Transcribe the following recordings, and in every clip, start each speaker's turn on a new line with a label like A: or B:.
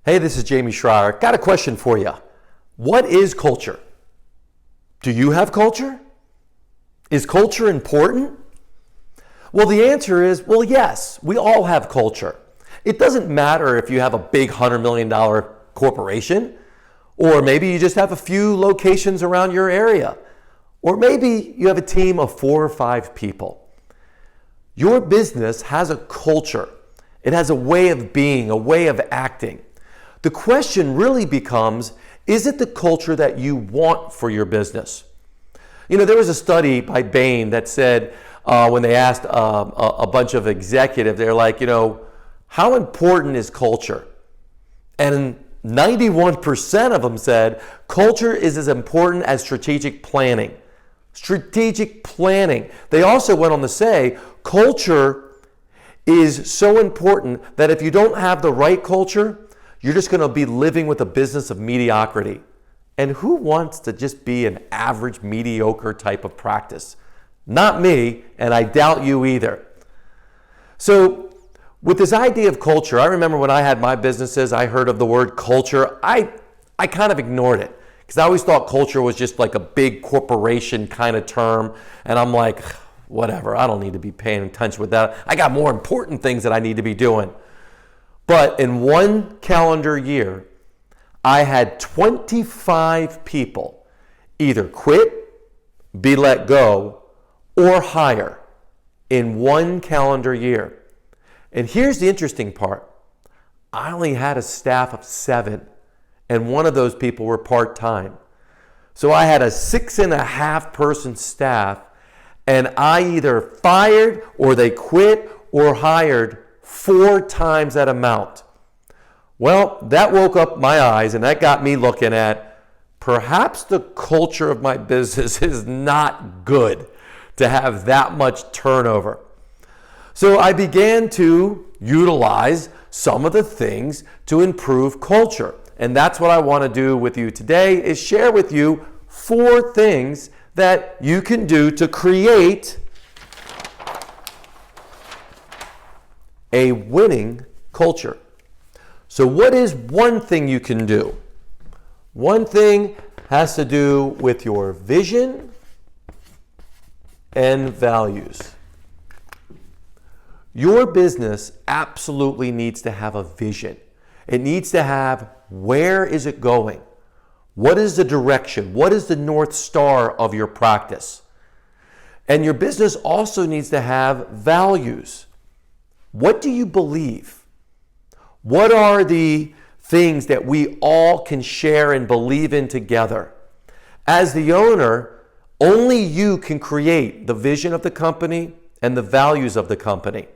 A: Hey, this is Jamey Schrier. Got a question for you. What is culture? Do you have culture? Is culture important? Well, the answer is, well, yes, we all have culture. It doesn't matter if you have a big $100 million corporation, or maybe you just have a few locations around your area, or maybe you have a team of 4 or 5 people. Your business has a culture. It has a way of being, a way of acting. The question really becomes, is it the culture that you want for your business? You know, there was a study by Bain that said, when they asked a bunch of executives, they're like, how important is culture? And 91% of them said, culture is as important as strategic planning. Strategic planning. They also went on to say, culture is so important that if you don't have the right culture, you're just going to be living with a business of mediocrity. And who wants to just be an average, mediocre type of practice? Not me, and I doubt you either. So with this idea of culture, I remember when I had my businesses, I heard of the word culture. I kind of ignored it because I always thought culture was just like a big corporation kind of term. And I'm like, whatever, I don't need to be paying attention with that. I got more important things that I need to be doing. But in one calendar year, I had 25 people either quit, be let go, or hire in one calendar year. And here's the interesting part. I only had a staff of 7, and one of those people were part-time. So I had a 6.5 person staff, and I either fired or they quit or hired 4 times that amount. Well, that woke up my eyes and that got me looking at perhaps the culture of my business is not good to have that much turnover. So I began to utilize some of the things to improve culture. And that's what I want to do with you today is share with you 4 things that you can do to create a winning culture. So what is one thing you can do? One thing has to do with your vision and values. Your business absolutely needs to have a vision. It needs to have, where is it going? What is the direction? What is the North Star of your practice? And your business also needs to have values. What do you believe? What are the things that we all can share and believe in together? As the owner, only you can create the vision of the company and the values of the company.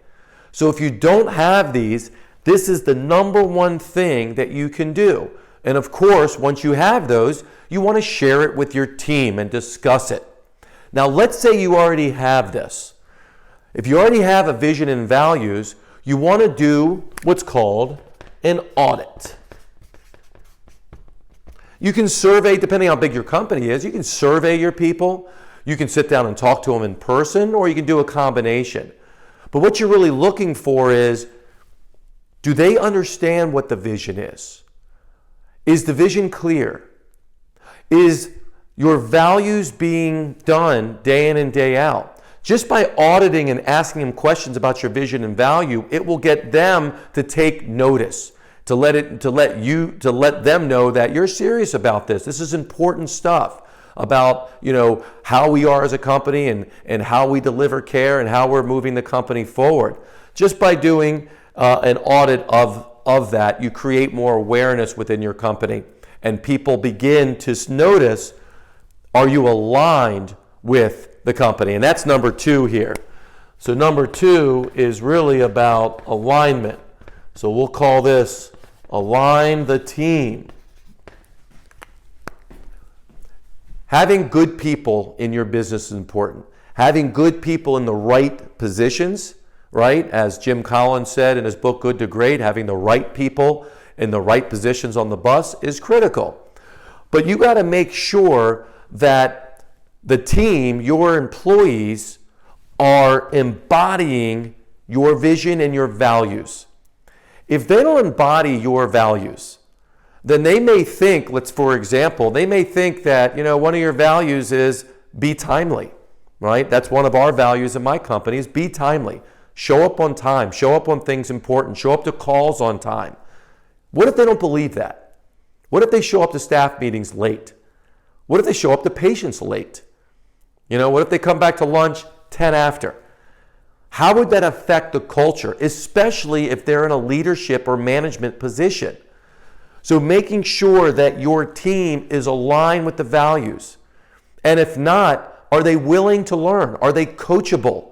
A: So if you don't have these, this is the number one thing that you can do. And of course, once you have those, you want to share it with your team and discuss it. Now, let's say you already have this. If you already have a vision and values, you want to do what's called an audit. You can survey, depending on how big your company is, you can survey your people. You can sit down and talk to them in person, or you can do a combination. But what you're really looking for is, do they understand what the vision is? Is the vision clear? Is your values being done day in and day out? Just by auditing and asking them questions about your vision and value, it will get them to take notice, to let them know that you're serious about this. This is important stuff about, how we are as a company and how we deliver care and how we're moving the company forward. Just by doing an audit of that, you create more awareness within your company, and people begin to notice, are you aligned with the company? And that's number 2 here. So number 2 is really about alignment. So we'll call this align the team. Having good people in your business is important. Having good people in the right positions, right? As Jim Collins said in his book, Good to Great, having the right people in the right positions on the bus is critical. But you got to make sure that the team, your employees, are embodying your vision and your values. If they don't embody your values, then they may think, for example, they may think that, one of your values is be timely, right? That's one of our values in my company is be timely. Show up on time, show up on things important, show up to calls on time. What if they don't believe that? What if they show up to staff meetings late? What if they show up to patients late? What if they come back to lunch 10 after? How would that affect the culture, especially if they're in a leadership or management position? So making sure that your team is aligned with the values. And if not, are they willing to learn? Are they coachable?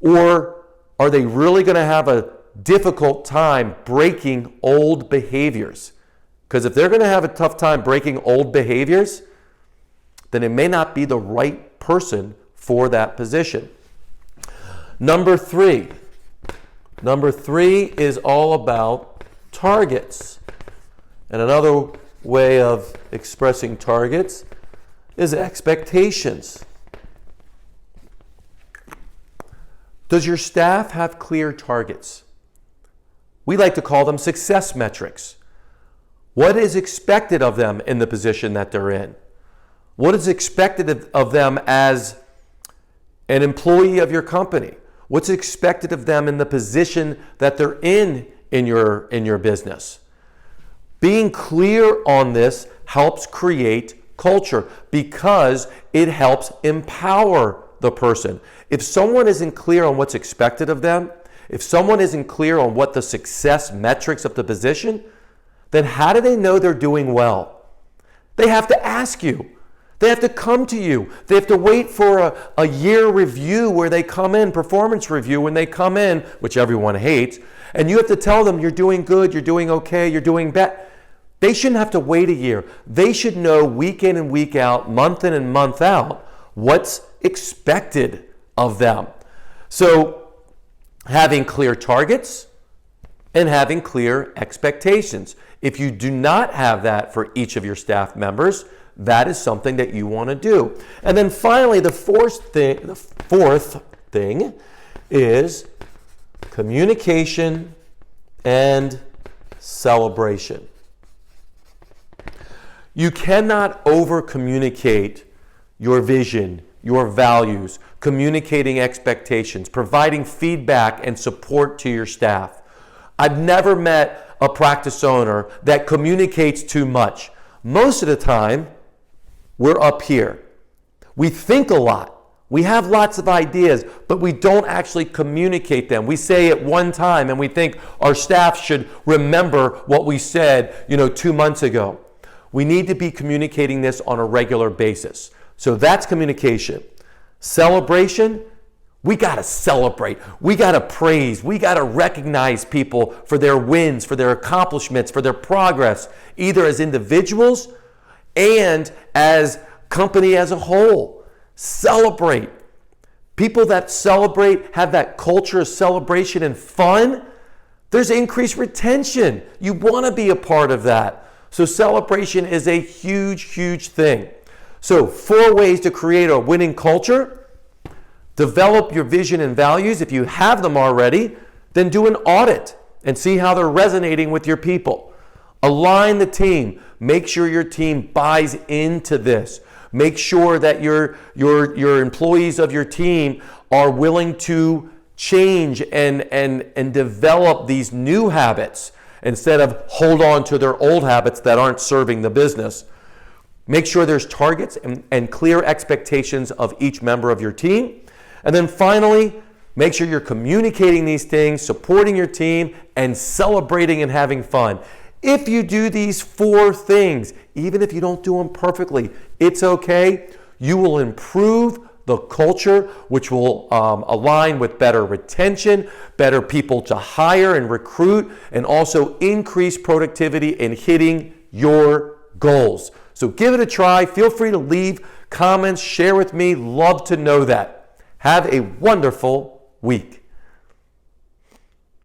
A: Or are they really going to have a difficult time breaking old behaviors? Because if they're going to have a tough time breaking old behaviors, then it may not be the right person for that position. Number three is all about targets. And another way of expressing targets is expectations. Does your staff have clear targets? We like to call them success metrics. What is expected of them in the position that they're in? What is expected of them as an employee of your company? What's expected of them in the position that they're in your business? Being clear on this helps create culture because it helps empower the person. If someone isn't clear on what's expected of them, if someone isn't clear on what the success metrics of the position, then how do they know they're doing well? They have to ask you. They have to come to you. They have to wait for a year review where they come in, performance review when they come in, which everyone hates, and you have to tell them you're doing good, you're doing okay, you're doing better. They shouldn't have to wait a year. They should know week in and week out, month in and month out, what's expected of them. So having clear targets and having clear expectations. If you do not have that for each of your staff members, that is something that you want to do. And then finally, the fourth thing is communication and celebration. You cannot over-communicate your vision, your values, communicating expectations, providing feedback and support to your staff. I've never met a practice owner that communicates too much. Most of the time, we're up here. We think a lot. We have lots of ideas, but we don't actually communicate them. We say it one time and we think our staff should remember what we said, 2 months ago. We need to be communicating this on a regular basis. So that's communication. Celebration, we got to celebrate. We got to praise. We got to recognize people for their wins, for their accomplishments, for their progress, either as individuals and as company as a whole. Celebrate. People that celebrate, have that culture of celebration and fun, there's increased retention. You want to be a part of that. So celebration is a huge, huge thing. So 4 ways to create a winning culture. Develop your vision and values. If you have them already, then do an audit and see how they're resonating with your people. Align the team. Make sure your team buys into this. Make sure that your employees of your team are willing to change and develop these new habits instead of hold on to their old habits that aren't serving the business. Make sure there's targets and clear expectations of each member of your team. And then finally, make sure you're communicating these things, supporting your team, and celebrating and having fun. If you do these 4 things, even if you don't do them perfectly, it's okay. You will improve the culture, which will align with better retention, better people to hire and recruit, and also increase productivity in hitting your goals. So give it a try. Feel free to leave comments, share with me. Love to know that. Have a wonderful week.